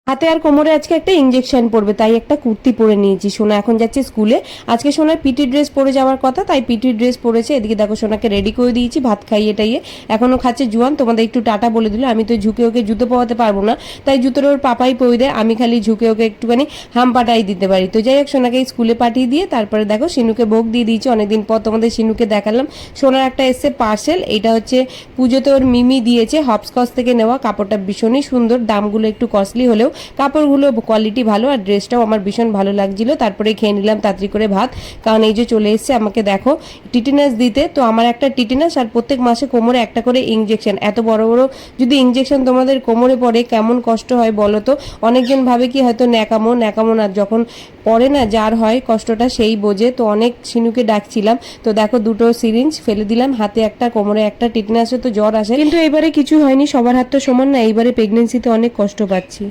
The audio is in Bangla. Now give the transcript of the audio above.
হাতে আর কোমরে আজকে একটা ইঞ্জেকশন পড়বে, তাই একটা কুর্তি পরে নিয়েছি। সোনা এখন যাচ্ছে স্কুলে, আজকে সোনার পিটি ড্রেস পরে যাওয়ার কথা, তাই পিটি ড্রেস পরেছে। এদিকে দেখো সোনাকে রেডি করে দিয়েছি, ভাত খাইয়ে টাইয়ে এখনো খাচ্ছে জুয়ান। তোমাদের একটু টাটা বলে দিল, আমি তো ঝুঁকে ওকে জুতো পাওয়াতে পারবো না, তাই জুতোর ওর পাপাই পরে দেয়, আমি খালি ঝুঁকে ওকে একটুখানি হাম পাটাই দিতে পারি। তো যাই হোক সোনাকে স্কুলে পাঠিয়ে দিয়ে তারপরে দেখো সিনুকে ভোগ দিয়ে দিয়েছি। অনেকদিন পর তোমাদের সিনুকে দেখালাম। সোনার একটা এসছে পার্সেল, এটা হচ্ছে পুজোতে ওর মিমি দিয়েছে, হপস্কচ থেকে নেওয়া। কাপড়টা ভীষণই সুন্দর, দামগুলো একটু কস্টলি হলেও কাপড়গুলো কোয়ালিটি ভালো, আর ড্রেসটাও আমার ভীষণ ভালো লাগছিল। তারপরে খেয়ে নিলাম তাড়াতাড়ি করে ভাত, কারণ এই যে চলে এসছে আমাকে দেখো টিটেনাস দিতে। তো আমার একটা টিটেনাস, আর প্রত্যেক মাসে কোমরে একটা করে ইঞ্জেকশন। এত বড় বড় যদি ইঞ্জেকশন তোমাদের কোমরে পড়ে কেমন কষ্ট হয় বলো তো। অনেকজন ভাবে কি হয়তো ন্যাকামো ন্যাকামো, না, যখন পড়ে না যার হয় কষ্টটা সেই বোঝে। তো অনেক সিনুকে ডাকছিলাম, তো দেখো দুটো সিরিঞ্জ ফেলে দিলাম, হাতে একটা কোমরে একটা। টিটেনাসে তো জ্বর আসে, কিন্তু এবারে কিছু হয়নি, সবার হাত তো সমান না, এইবারে প্রেগনেন্সিতে অনেক কষ্ট পাচ্ছি।